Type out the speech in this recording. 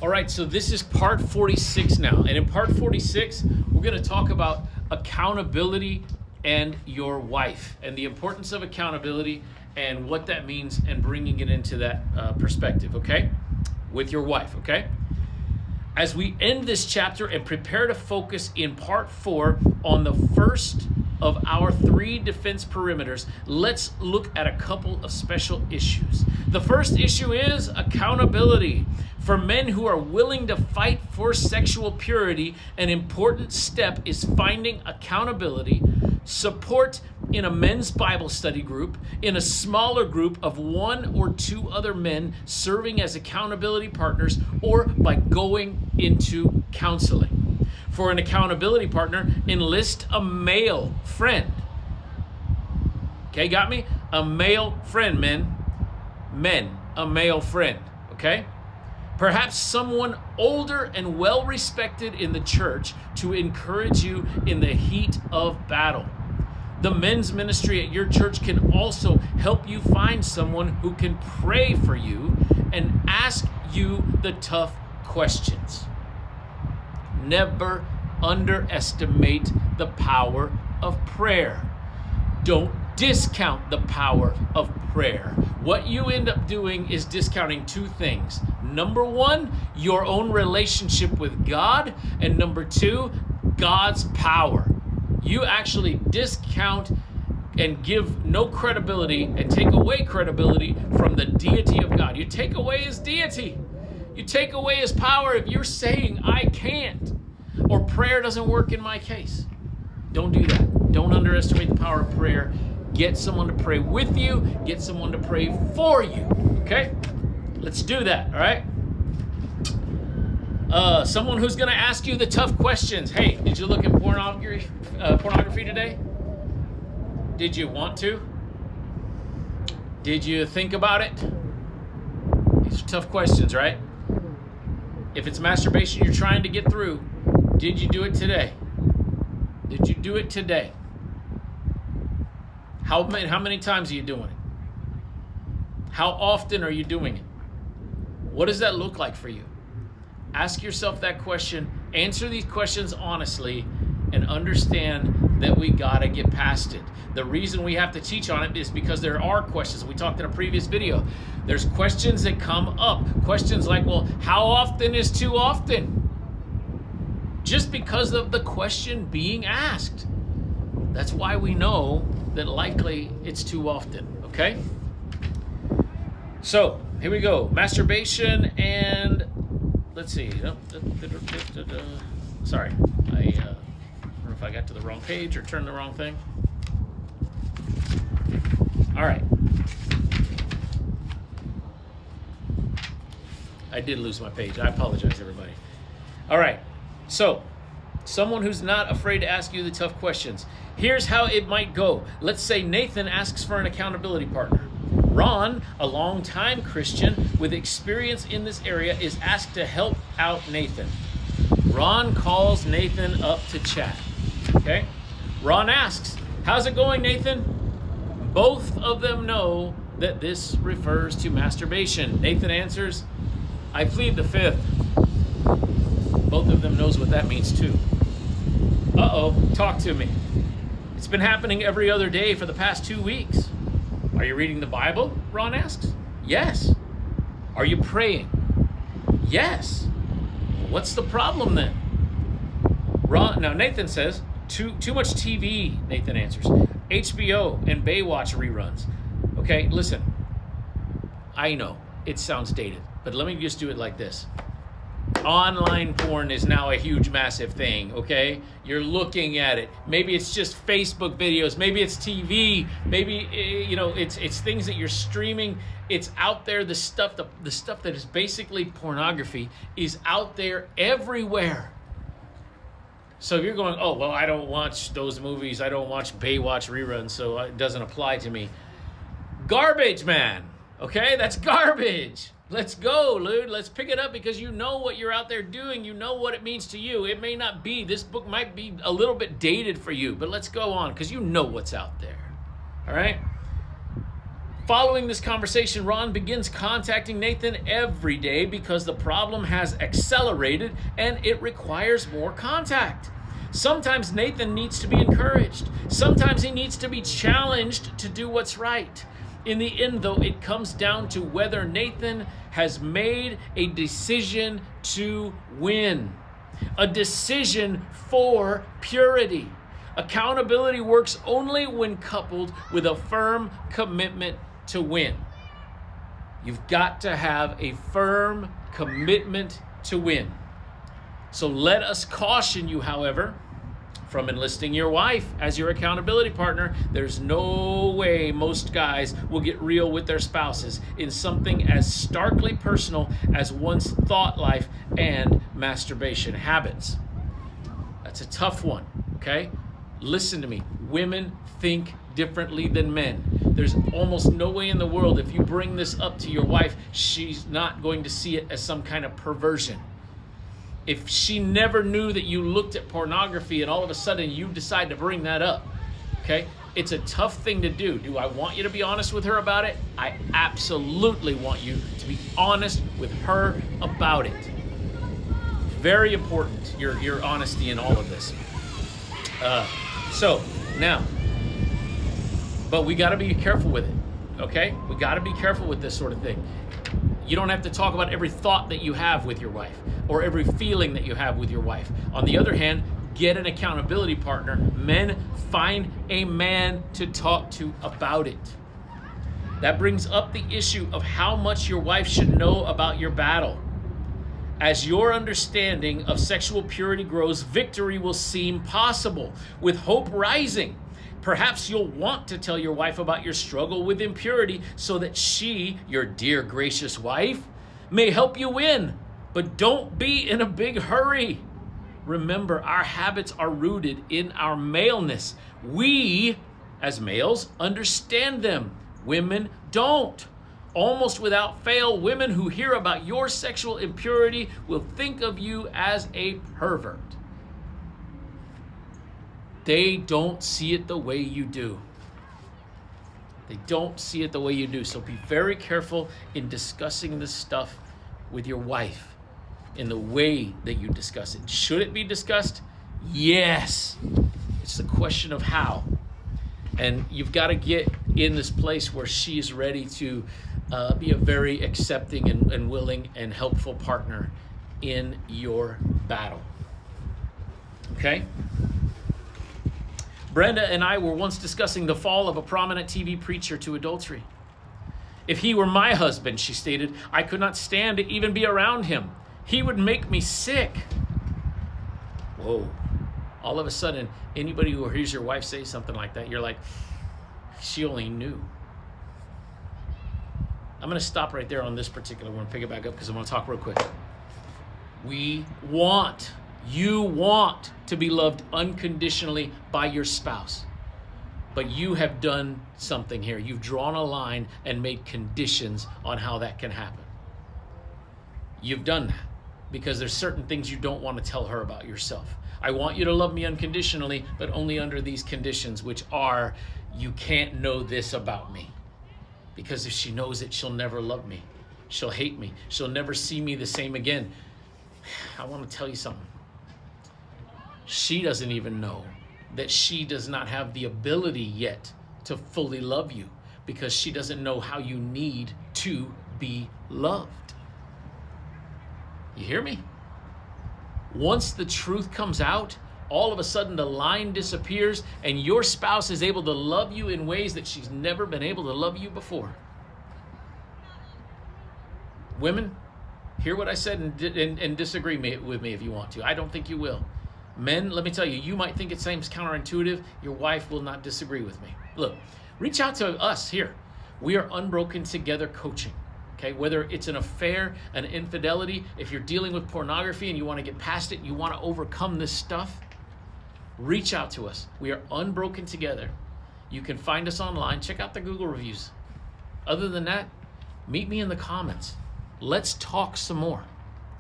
All right, so this is part 46 now. And in part 46, we're going to talk about accountability and your wife and the importance of accountability and what that means and bringing it into that perspective, okay? With your wife, okay? As we end this chapter and prepare to focus in part 4 on the first of our 3 defense perimeters, let's look at a couple of special issues. The first issue is accountability. For men who are willing to fight for sexual purity, an important step is finding accountability, support in a men's Bible study group, in a smaller group of 1 or 2 other men serving as accountability partners, or by going into counseling. For an accountability partner, enlist a male friend. Okay, got me? A male friend, men. Men, a male friend, okay? Perhaps someone older and well-respected in the church to encourage you in the heat of battle. The men's ministry at your church can also help you find someone who can pray for you and ask you the tough questions. Never underestimate the power of prayer. Don't discount the power of prayer. What you end up doing is discounting 2 things. Number 1, your own relationship with God, and number 2, God's power. You actually discount and give no credibility and take away credibility from the deity of God. You take away his deity. You take away his power if you're saying, I can't, or prayer doesn't work in my case. Don't do that. Don't underestimate the power of prayer. Get someone to pray with you. Get someone to pray for you. Okay? Let's do that, all right? Someone who's going to ask you the tough questions. Hey, did you look at pornography today? Did you want to? Did you think about it? These are tough questions, right? If it's masturbation you're trying to get through, did you do it today? Did you do it today? How many times are you doing it? How often are you doing it? What does that look like for you? Ask yourself that question. Answer these questions honestly and understand that we gotta get past it. The reason we have to teach on it is because there are questions. We talked in a previous video. There's questions that come up. Questions like, well, how often is too often? Just because of the question being asked. That's why we know that likely it's too often, okay? So, here we go. Masturbation and, let's see. Sorry, I don't know if I got to the wrong page or turned the wrong thing. All right. I did lose my page. I apologize, everybody. All right. So, someone who's not afraid to ask you the tough questions. Here's how it might go. Let's say Nathan asks for an accountability partner. Ron, a longtime Christian with experience in this area, is asked to help out Nathan. Ron calls Nathan up to chat. Okay? Ron asks, how's it going, Nathan? Both of them know that this refers to masturbation. Nathan answers, I plead the 5th. Both of them knows what that means too. Uh-oh, talk to me. It's been happening every other day for the past 2 weeks. Are you reading the Bible? Ron asks. Yes. Are you praying? Yes. What's the problem then? Now Nathan says, too much TV, Nathan answers. HBO and Baywatch reruns. Okay, listen. I know it sounds dated, but let me just do it like this. Online porn is now a huge, massive thing, okay? You're looking at it. Maybe it's just Facebook videos. Maybe it's TV. Maybe, it's things that you're streaming. It's out there. The stuff that is basically pornography is out there everywhere. So if you're going, oh, well, I don't watch those movies. I don't watch Baywatch reruns, so it doesn't apply to me. Garbage, man. Okay? That's garbage. Let's go, dude. Let's pick it up because you know what you're out there doing. You know what it means to you. It may not be, this book might be a little bit dated for you, but let's go on because you know what's out there. All right? Following this conversation, Ron begins contacting Nathan every day because the problem has accelerated and it requires more contact. Sometimes Nathan needs to be encouraged. Sometimes he needs to be challenged to do what's right. In the end, though, it comes down to whether Nathan has made a decision to win, a decision for purity. Accountability works only when coupled with a firm commitment to win. You've got to have a firm commitment to win. So let us caution you, however, from enlisting your wife as your accountability partner. There's no way most guys will get real with their spouses in something as starkly personal as one's thought life and masturbation habits. That's a tough one, okay? Listen to me. Women think differently than men. There's almost no way in the world, if you bring this up to your wife, she's not going to see it as some kind of perversion. If she never knew that you looked at pornography and all of a sudden you decide to bring that up, okay? It's a tough thing to do. Do I want you to be honest with her about it? I absolutely want you to be honest with her about it. Very important, your honesty in all of this. But we got to be careful with it, okay? We got to be careful with this sort of thing. You don't have to talk about every thought that you have with your wife or every feeling that you have with your wife. On the other hand, get an accountability partner. Men, find a man to talk to about it. That brings up the issue of how much your wife should know about your battle. As your understanding of sexual purity grows, victory will seem possible, with hope rising. Perhaps you'll want to tell your wife about your struggle with impurity so that she, your dear gracious wife, may help you win. But don't be in a big hurry. Remember, our habits are rooted in our maleness. We, as males, understand them. Women don't. Almost without fail, women who hear about your sexual impurity will think of you as a pervert. They don't see it the way you do. They don't see it the way you do. So be very careful in discussing this stuff with your wife in the way that you discuss it. Should it be discussed? Yes. It's the question of how. And you've got to get in this place where she is ready to be a very accepting and willing and helpful partner in your battle. Okay? Brenda and I were once discussing the fall of a prominent TV preacher to adultery. If he were my husband, she stated, I could not stand to even be around him. He would make me sick. Whoa. All of a sudden, anybody who hears your wife say something like that, you're like, she only knew. I'm going to stop right there on this particular one, pick it back up because I want to talk real quick. You want to be loved unconditionally by your spouse. But you have done something here. You've drawn a line and made conditions on how that can happen. You've done that because there's certain things you don't want to tell her about yourself. I want you to love me unconditionally, but only under these conditions, which are, you can't know this about me. Because if she knows it, she'll never love me. She'll hate me. She'll never see me the same again. I want to tell you something. She doesn't even know that she does not have the ability yet to fully love you because she doesn't know how you need to be loved. You hear me? Once the truth comes out, all of a sudden the line disappears and your spouse is able to love you in ways that she's never been able to love you before. Women, hear what I said and disagree with me if you want to. I don't think you will. Men, let me tell you, you might think it seems counterintuitive. Your wife will not disagree with me. Look, reach out to us here. We are Unbroken Together coaching. Okay, whether it's an affair, an infidelity, if you're dealing with pornography and you want to get past it, you want to overcome this stuff, reach out to us. We are Unbroken Together. You can find us online. Check out the Google reviews. Other than that, meet me in the comments. Let's talk some more.